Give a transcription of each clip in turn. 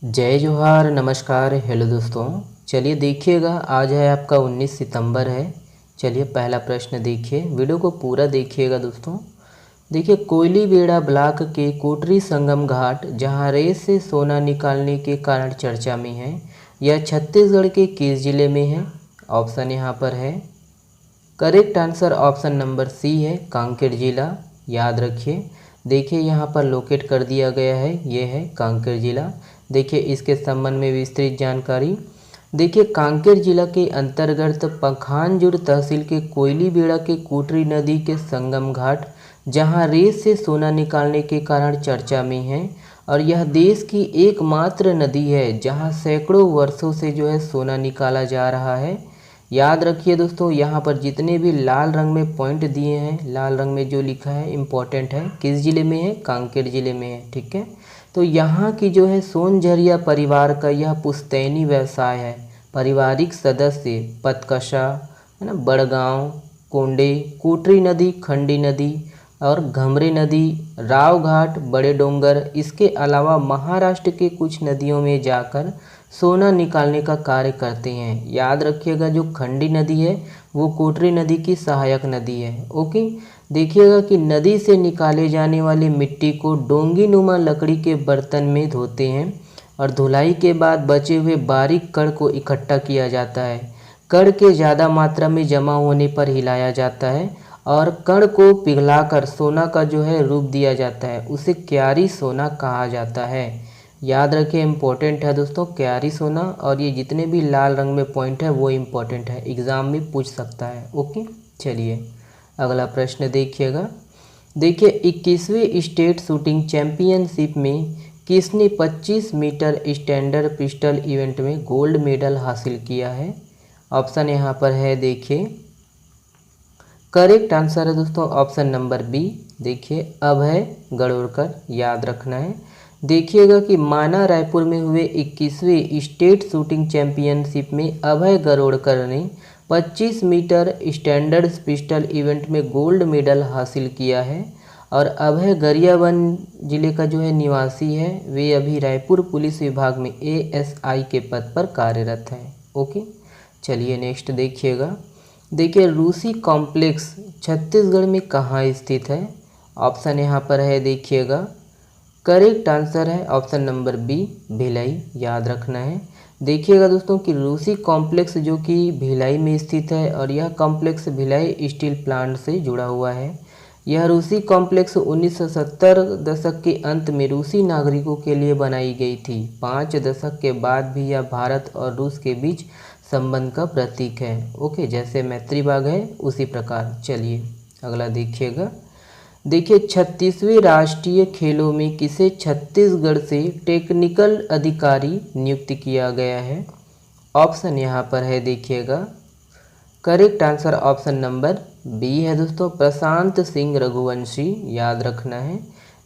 जय जोहार, नमस्कार, हेलो दोस्तों। चलिए देखिएगा, आज है आपका 19 सितंबर है। चलिए पहला प्रश्न देखिए, वीडियो को पूरा देखिएगा दोस्तों। देखिए, कोयली बेड़ा ब्लॉक के कोटरी संगम घाट जहां रेत से सोना निकालने के कारण चर्चा में है, यह छत्तीसगढ़ के किस जिले में है? ऑप्शन यहाँ पर है। Correct answer option number C है, कांकेर जिला। याद रखिए। देखिए यहाँ पर लोकेट कर दिया गया है, ये है कांकेर जिला। देखिए इसके संबंध में विस्तृत जानकारी। देखिए कांकेर जिला के अंतर्गत पखानजोड़ तहसील के कोयली बेड़ा के कोटरी नदी के संगम घाट जहां रेत से सोना निकालने के कारण चर्चा में है, और यह देश की एकमात्र नदी है जहां सैकड़ों वर्षों से जो है सोना निकाला जा रहा है। याद रखिए दोस्तों, यहाँ पर जितने भी लाल रंग में पॉइंट दिए हैं, लाल रंग में जो लिखा है इम्पोर्टेंट है, किस ज़िले में है? कांकेर ज़िले में है। ठीक है, तो यहाँ की जो है सोनझरिया परिवार का यह पुश्तैनी व्यवसाय है। पारिवारिक सदस्य पतकशा, है ना, बड़गांव, कोंडे, कोटरी नदी, खंडी नदी और घमरे नदी, राव घाट, बड़े डोंगर, इसके अलावा महाराष्ट्र के कुछ नदियों में जाकर सोना निकालने का कार्य करते हैं। याद रखिएगा, जो खंडी नदी है वो कोटरी नदी की सहायक नदी है। ओके, देखिएगा कि नदी से निकाले जाने वाली मिट्टी को डोंगी नुमा लकड़ी के बर्तन में धोते हैं और धुलाई के बाद बचे हुए बारीक कण को इकट्ठा किया जाता है। कण के ज़्यादा मात्रा में जमा होने पर हिलाया जाता है और कण को पिघलाकर सोना का जो है रूप दिया जाता है, उसे क्यारी सोना कहा जाता है। याद रखिए, इम्पोर्टेंट है दोस्तों क्यारी सोना, और ये जितने भी लाल रंग में पॉइंट है वो इम्पोर्टेंट है, एग्ज़ाम में पूछ सकता है। ओके, चलिए अगला प्रश्न देखिएगा। देखिए 21वीं स्टेट शूटिंग चैंपियनशिप में किसने 25 मीटर स्टैंडर्ड पिस्टल इवेंट में गोल्ड मेडल हासिल किया है? ऑप्शन यहाँ पर है, देखिए करेक्ट आंसर है दोस्तों ऑप्शन नंबर बी। देखिए अभय गणोरकर, याद रखना है। देखिएगा कि माना रायपुर में हुए 21वीं स्टेट शूटिंग चैंपियनशिप में अभय गणोरकर ने 25 मीटर स्टैंडर्ड पिस्टल इवेंट में गोल्ड मेडल हासिल किया है। और अभय गरियाबंद जिले का जो है निवासी है, वे अभी रायपुर पुलिस विभाग में एएसआई के पद पर कार्यरत हैं। ओके, चलिए नेक्स्ट देखिएगा। देखिए रूसी कॉम्प्लेक्स छत्तीसगढ़ में कहाँ स्थित है? ऑप्शन यहाँ पर है, देखिएगा करेक्ट आंसर है ऑप्शन नंबर बी, भिलाई। याद रखना है। देखिएगा दोस्तों कि रूसी कॉम्प्लेक्स जो कि भिलाई में स्थित है, और यह कॉम्प्लेक्स भिलाई स्टील प्लांट से जुड़ा हुआ है। यह रूसी कॉम्प्लेक्स 1970 दशक के अंत में रूसी नागरिकों के लिए बनाई गई थी। 5 दशक के बाद भी यह भारत और रूस के बीच संबंध का प्रतीक है। ओके, जैसे मैत्री बाग है उसी प्रकार। चलिए अगला देखिएगा। देखिए 36वें राष्ट्रीय खेलों में किसे छत्तीसगढ़ से टेक्निकल अधिकारी नियुक्त किया गया है? ऑप्शन यहाँ पर है, देखिएगा correct answer option number B है दोस्तों, प्रशांत सिंह रघुवंशी। याद रखना है।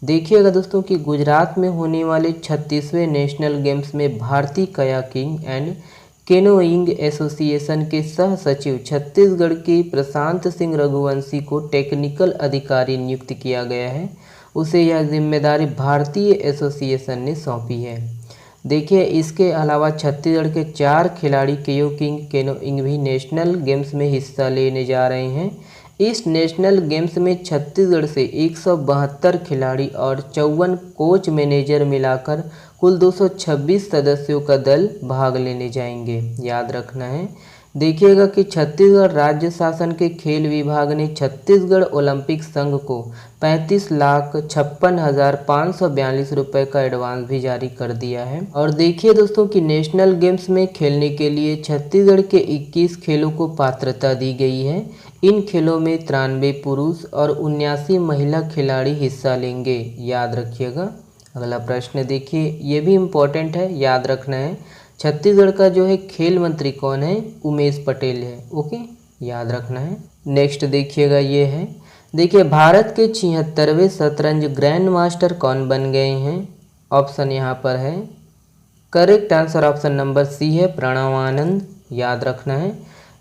देखिएगा दोस्तों कि गुजरात में होने वाले 36वें नेशनल गेम्स में भारतीय कयाकिंग एंड केनोइंग एसोसिएशन के सह सचिव छत्तीसगढ़ के प्रशांत सिंह रघुवंशी को टेक्निकल अधिकारी नियुक्त किया गया है। उसे यह जिम्मेदारी भारतीय एसोसिएशन ने सौंपी है। देखिए इसके अलावा छत्तीसगढ़ के 4 खिलाड़ी केयोकिंग केनोइंग भी नेशनल गेम्स में हिस्सा लेने जा रहे हैं। इस नेशनल गेम्स में छत्तीसगढ़ से 172 खिलाड़ी और 54 कोच मैनेजर मिलाकर कुल 226 सदस्यों का दल भाग लेने जाएंगे। याद रखना है। देखिएगा कि छत्तीसगढ़ राज्य शासन के खेल विभाग ने छत्तीसगढ़ ओलंपिक संघ को 35,56,542 रुपये का एडवांस भी जारी कर दिया है। और देखिए दोस्तों कि नेशनल गेम्स में खेलने के लिए छत्तीसगढ़ के 21 खेलों को पात्रता दी गई है। इन खेलों में 93 पुरुष और 79 महिला खिलाड़ी हिस्सा लेंगे। याद रखिएगा। अगला प्रश्न देखिए, ये भी इम्पोर्टेंट है, याद रखना है। छत्तीसगढ़ का जो है खेल मंत्री कौन है? उमेश पटेल है। ओके, याद रखना है। नेक्स्ट देखिएगा, ये है। देखिए भारत के 76वें शतरंज ग्रैंड मास्टर कौन बन गए हैं? ऑप्शन यहाँ पर है, correct answer option number C है, प्रणव आनंद। याद रखना है।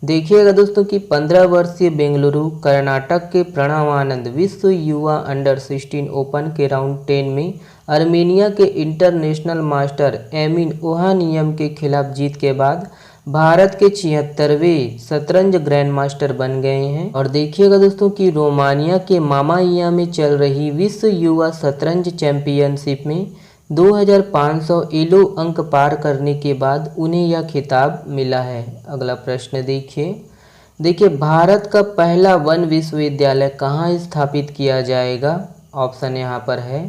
देखिएगा दोस्तों कि 15 वर्षीय बेंगलुरु कर्नाटक के प्रणवानंद विश्व युवा अंडर 16 ओपन के राउंड 10 में अर्मेनिया के इंटरनेशनल मास्टर एमिन ओहानियम के खिलाफ जीत के बाद भारत के 76वें शतरंज ग्रैंड मास्टर बन गए हैं। और देखिएगा दोस्तों कि रोमानिया के मामाइया में चल रही विश्व युवा शतरंज चैंपियनशिप में 2500 एलो अंक पार करने के बाद उन्हें यह खिताब मिला है। अगला प्रश्न देखिए भारत का पहला वन विश्वविद्यालय कहाँ स्थापित किया जाएगा? ऑप्शन यहाँ पर है।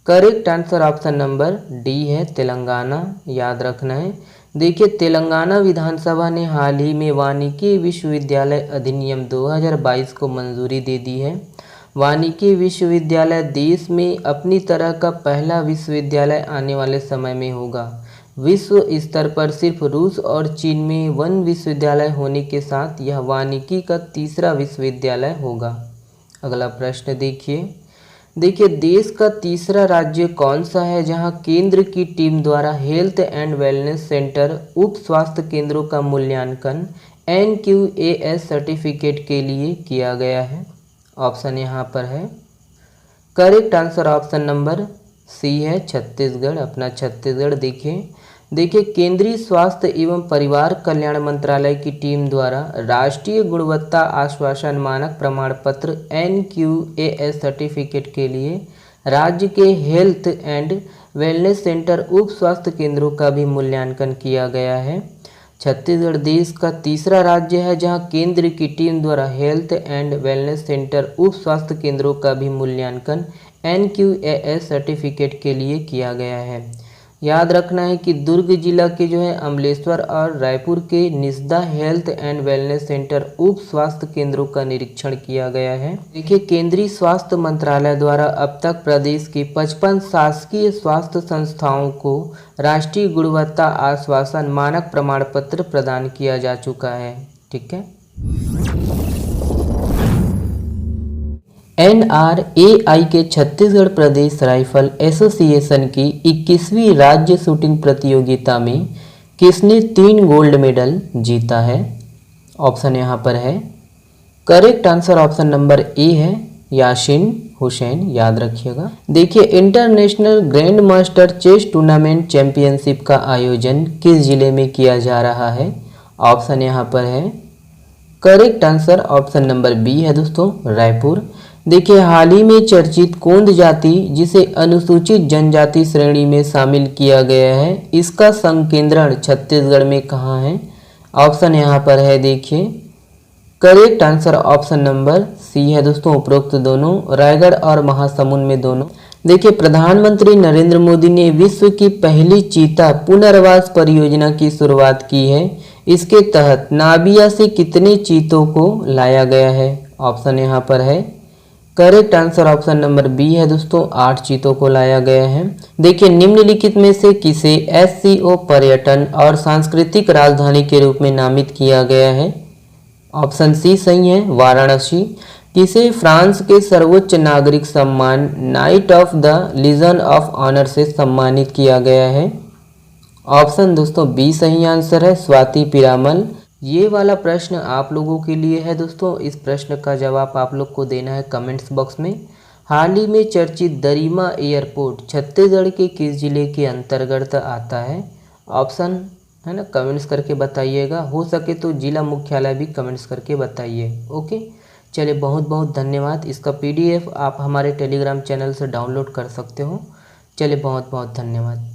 Correct answer option number D है, तेलंगाना। याद रखना है। देखिए तेलंगाना विधानसभा ने हाल ही में वानिकी विश्वविद्यालय अधिनियम 2022 को मंजूरी दे दी है। वानिकी विश्वविद्यालय देश में अपनी तरह का पहला विश्वविद्यालय आने वाले समय में होगा। विश्व स्तर पर सिर्फ रूस और चीन में वन विश्वविद्यालय होने के साथ यह वानिकी का तीसरा विश्वविद्यालय होगा। अगला प्रश्न देखिए देश का तीसरा राज्य कौन सा है जहां केंद्र की टीम द्वारा हेल्थ एंड वेलनेस सेंटर उप स्वास्थ्य केंद्रों का मूल्यांकन NQAS सर्टिफिकेट के लिए किया गया है? ऑप्शन यहाँ पर है। Correct answer option number C है, छत्तीसगढ़। अपना छत्तीसगढ़ देखिए केंद्रीय स्वास्थ्य एवं परिवार कल्याण मंत्रालय की टीम द्वारा राष्ट्रीय गुणवत्ता आश्वासन मानक प्रमाण पत्र NQAS सर्टिफिकेट के लिए राज्य के हेल्थ एंड वेलनेस सेंटर उप स्वास्थ्य केंद्रों का भी मूल्यांकन किया गया है। छत्तीसगढ़ देश का तीसरा राज्य है जहां केंद्र की टीम द्वारा हेल्थ एंड वेलनेस सेंटर उप स्वास्थ्य केंद्रों का भी मूल्यांकन NQAS सर्टिफिकेट के लिए किया गया है। याद रखना है कि दुर्ग जिला के अमलेश्वर और रायपुर के निस्दा हेल्थ एंड वेलनेस सेंटर उप स्वास्थ्य केंद्रों का निरीक्षण किया गया है। देखिए केंद्रीय स्वास्थ्य मंत्रालय द्वारा अब तक प्रदेश के 55 शासकीय स्वास्थ्य संस्थाओं को राष्ट्रीय गुणवत्ता आश्वासन मानक प्रमाण पत्र प्रदान किया जा चुका है। ठीक है। NRAI के छत्तीसगढ़ प्रदेश राइफल एसोसिएशन की 21वीं राज्य शूटिंग प्रतियोगिता में किसने 3 गोल्ड मेडल जीता है? ऑप्शन यहाँ पर है। Correct answer option number A है, यासीन हुसैन। याद रखिएगा। देखिए international grand master chess tournament championship का आयोजन किस जिले में किया जा रहा है? ऑप्शन यहाँ पर है। Correct answer option number B है दोस्तों, रायपुर। देखिए हाल ही में चर्चित कोंद जाति जिसे अनुसूचित जनजाति श्रेणी में शामिल किया गया है, इसका संकेंद्रण छत्तीसगढ़ में कहाँ है? ऑप्शन यहाँ पर है। देखिए correct answer option number C है दोस्तों, उपरोक्त दोनों रायगढ़ और महासमुंद में दोनों। देखिए प्रधानमंत्री नरेंद्र मोदी ने विश्व की पहली चीता पुनर्वास परियोजना की शुरुआत की है। इसके तहत नाबिया से कितने चीतों को लाया गया है? ऑप्शन यहाँ पर है। Correct answer option number B है दोस्तों, 8 चीतों को लाया गया है। देखिए निम्नलिखित में से किसे SCO पर्यटन और सांस्कृतिक राजधानी के रूप में नामित किया गया है? ऑप्शन सी सही है, वाराणसी। किसे फ्रांस के सर्वोच्च नागरिक सम्मान Knight of the Legion of Honour से सम्मानित किया गया है? ऑप्शन दोस्तों बी सही आंसर है, स्वाति पीरामल। ये वाला प्रश्न आप लोगों के लिए है दोस्तों। इस प्रश्न का जवाब आप लोग को देना है कमेंट्स बॉक्स में। हाल ही में चर्चित दरिमा एयरपोर्ट छत्तीसगढ़ के किस जिले के अंतर्गत आता है? ऑप्शन है ना, कमेंट्स करके बताइएगा। हो सके तो जिला मुख्यालय भी कमेंट्स करके बताइए। ओके, चलिए बहुत बहुत धन्यवाद। इसका PDF आप हमारे टेलीग्राम चैनल से डाउनलोड कर सकते हो। चलिए बहुत बहुत धन्यवाद।